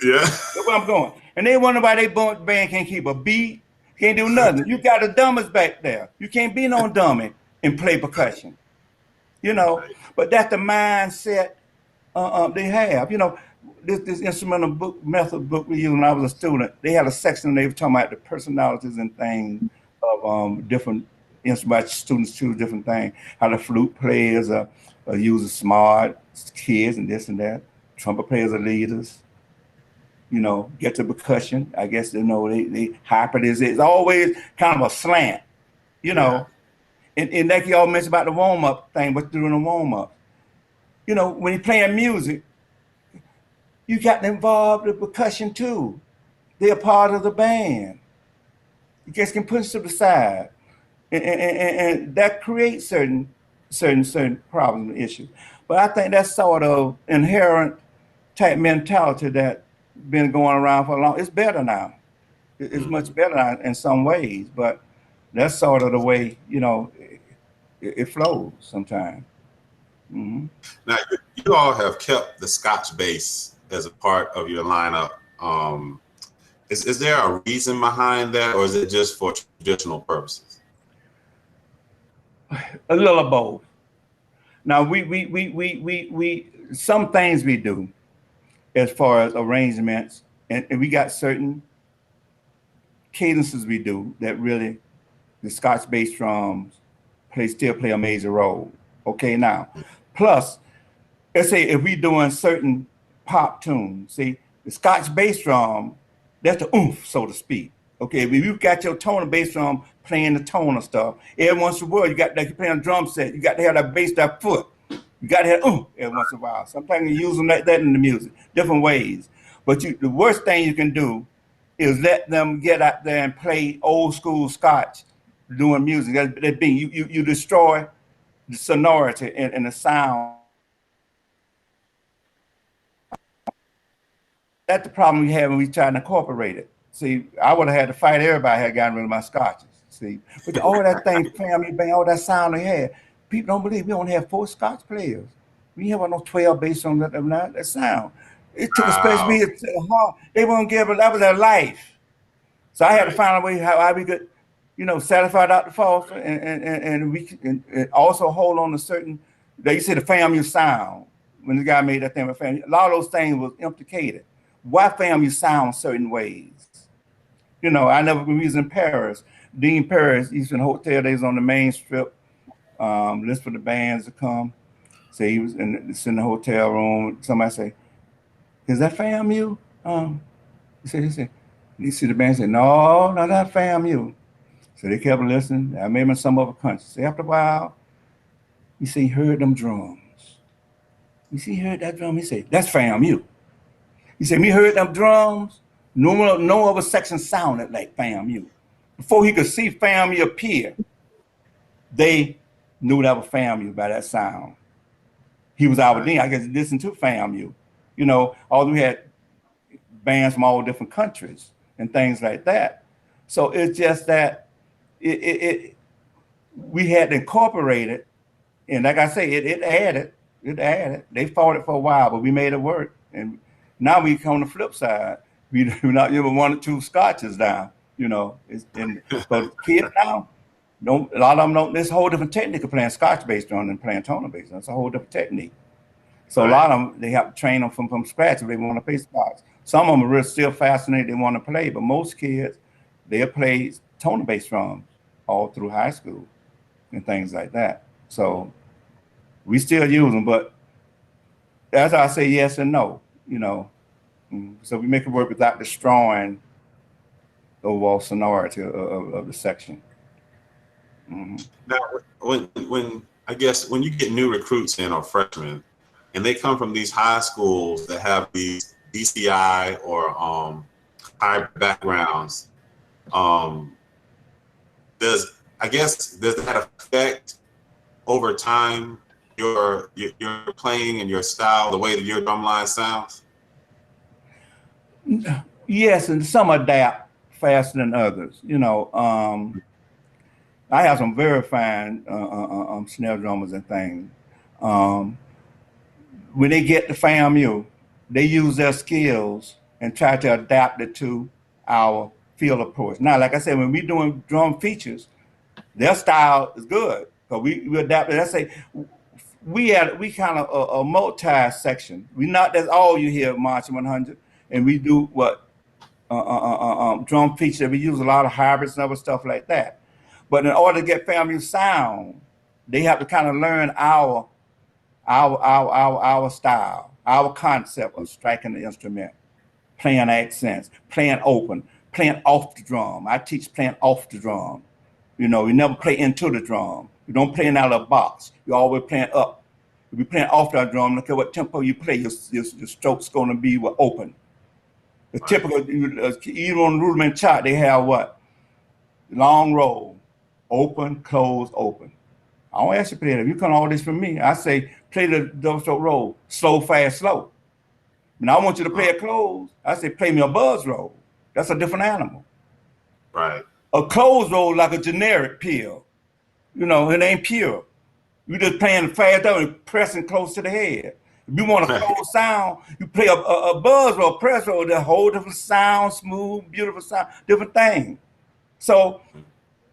Yeah. That's where I'm going. And they wonder why they band can't keep a beat, can't do nothing. You got the dumbest back there. You can't be no dummy and play percussion. You know, but that's the mindset they have. You know, this instrumental book method book we used when I was a student, they had a section they were talking about the personalities and things of different instruments. Students choose different things. How the flute players are usually smart kids and this and that. Trumpet players are leaders. You know, get to percussion. I guess you know they hyper this. It's always kind of a slant. You know, and like y'all mentioned about the warm up thing, what's doing the warm up. You know, when you're playing music, you got to involve the percussion too. They're part of the band. You just can push to the side, and that creates certain problems and issues. But I think that's sort of inherent type mentality that been going around for a long. It's better now. It's much better now in some ways, but that's sort of the way it flows sometimes. Mm-hmm. Now, you all have kept the Scotch bass as a part of your lineup. Is there a reason behind that, or is it just for traditional purposes? A little of both. Now, we some things we do as far as arrangements, and we got certain cadences we do that really the Scotch bass drums still play a major role. Okay, now, plus, let's say if we doing certain pop tunes, see, the Scotch bass drum, that's the oomph, so to speak. Okay, if you got your tonal bass drum playing the tonal stuff, every once in a while, you got like you're playing a drum set, you got to have that bass, that foot. You got to have oomph every once in a while. Sometimes you use them like that in the music, different ways. But the worst thing you can do is let them get out there and play old school Scotch doing music. That being, you destroy the sonority and the sound. That's the problem we have when we try to incorporate it. See, I would have had to fight everybody had gotten rid of my Scotches. See, but all that thing, family band, all that sound they had, people don't believe we only have 4 Scotch players. We have no 12 bass on that sound. It took a special beat to the heart. They won't give it. That was their life. So I had to find a way how we could, satisfy Dr. Foster and we and also hold on to certain. They say the FAMU sound when the guy made that thing with FAMU. A lot of those things was implicated. Why FAMU sound certain ways? I never was in Paris. Dean Paris, he's in a hotel. They was on the main strip. List for the bands to come. So he was in the hotel room. Somebody say, "Is that FAMU?" He said, you see the band say, "No, not that FAMU." So they kept listening. I made him in some other country. So after a while, he heard them drums. He heard that drum. He said, "That's FAMU." He said, "We heard them drums. No other section sounded like FAMU." Before he could see FAMU appear, they knew that was FAMU by that sound. He was our dean. I guess listened to FAMU. Although we had bands from all different countries and things like that. So it's just that we had to incorporate it. And like I say, it added. They fought it for a while, but we made it work. And now we come on the flip side. We're not even 1 or 2 Scotches down, but kids now, a lot of them don't. There's a whole different technique of playing Scotch bass drum than playing tonal bass drum. It's a whole different technique. So a lot of them, they have to train them from scratch if they want to play Scotch. Some of them are still fascinated, they want to play, but most kids, they'll play tonal bass drums all through high school and things like that. So we still use them, but as I say, yes and no, So we make it work without destroying the overall sonority of the section. Mm-hmm. Now, when you get new recruits in or freshmen, and they come from these high schools that have these DCI or high backgrounds, does that affect over time your playing and your style, the way that your drum line sounds? Yes, and some adapt faster than others. I have some very fine snare drummers and things. When they get to FAMU, they use their skills and try to adapt it to our field approach. Now, like I said, when we're doing drum features, their style is good because we adapt it. Let's say we kind of a multi-section. We not that's all you hear March 100, and we do what drum feature. We use a lot of hybrids and other stuff like that. But in order to get FAMU sound, they have to kind of learn our style, our concept of striking the instrument, playing accents, playing open, playing off the drum. I teach playing off the drum. You never play into the drum. You don't play in out of the box. You're always playing up. If you're playing off that drum, look at what tempo you play. Your stroke's going to be open. The typical, even on the Rudiment chart, they have what? Long roll, open, close, open. I don't ask you to play that. You come all this from me. I say, play the double stroke roll, slow, fast, slow. And I want you to play it close. I say, play me a buzz roll. That's a different animal. Right. A close roll like a generic pill. It ain't pure. You just playing fast up and pressing close to the head. If you want a close sound, you play a buzz roll, press roll, the whole different sound, smooth, beautiful sound, different thing. So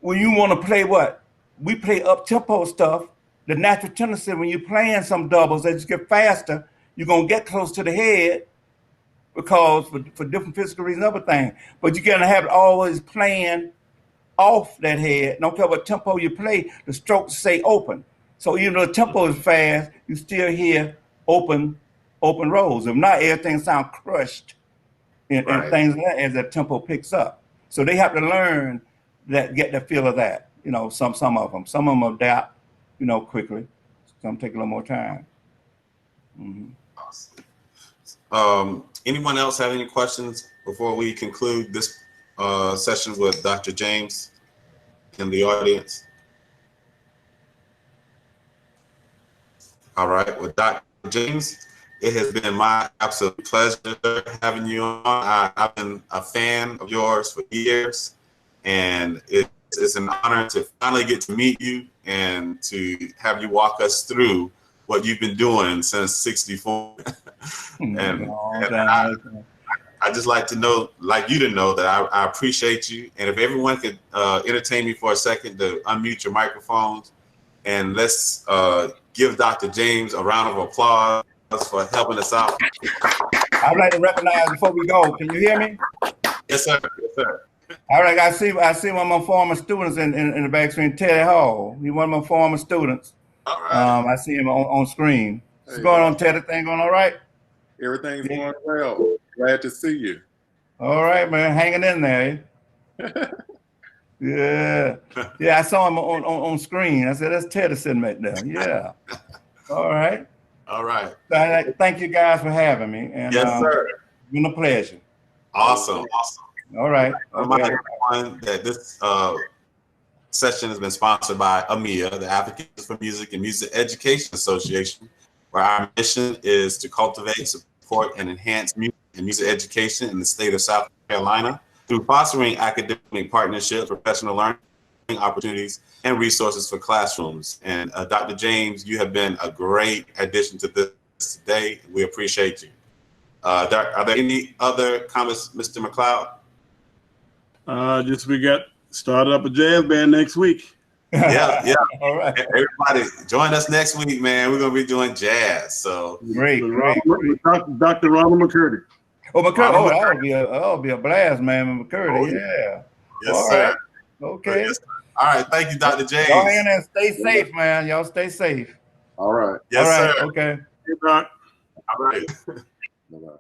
when you want to play what? We play up-tempo stuff. The natural tendency when you're playing some doubles, as you get faster, you're going to get close to the head because for different physical reasons, other things. But you're going to have it always playing off that head. Don't care what tempo you play, the strokes stay open. So even though the tempo is fast, you still hear open rolls. If not, everything sounds crushed and things like that as that tempo picks up. So they have to learn that, get the feel of that. Some of them. Some of them adapt, quickly. Some take a little more time. Mm-hmm. Awesome. Anyone else have any questions before we conclude this session with Dr. James in the audience? All right, with Dr. James, it has been my absolute pleasure having you on. I've been a fan of yours for years, and it's an honor to finally get to meet you and to have you walk us through what you've been doing since '64. I just like you to know that I appreciate you. And if everyone could entertain me for a second to unmute your microphones, and let's give Dr. James a round of applause for helping us out. I'd like to recognize before we go. Can you hear me? Yes, sir. Yes, sir. All right. I see one of my former students in the back screen, Teddy Hall. He's one of my former students. All right. I see him on screen. What's going on, Teddy? Thing going all right? Everything's going well. Glad to see you. All right, man. Hanging in there. Yeah. Yeah, I saw him on screen. I said, that's Teddy sitting right there. Yeah. All right. All right. Thank you guys for having me. And, yes, sir. It's been a pleasure. Awesome. Awesome. All right. Remind everyone that this session has been sponsored by AMMEA, the Advocates for Music and Music Education Association, where our mission is to cultivate, support, and enhance music and music education in the state of South Carolina through fostering academic partnerships, professional learning opportunities, and resources for classrooms. And Dr. James, you have been a great addition to this today. We appreciate you. Are there any other comments, Mr. McCloud? Just we got started up a jazz band next week. Yeah. All right. Everybody, join us next week, man. We're gonna be doing jazz. So great. Dr. Ronald McCurdy. Oh, McCurdy. Oh, that'll be a blast, man. McCurdy. Oh, yeah. Yes, all sir. Right. Okay. Yes, sir. All right. Thank you, Dr. James. Go in and stay safe, man. Y'all stay safe. All right. Yes, all right. Sir. Okay. Hey, Doc. All right. Bye-bye.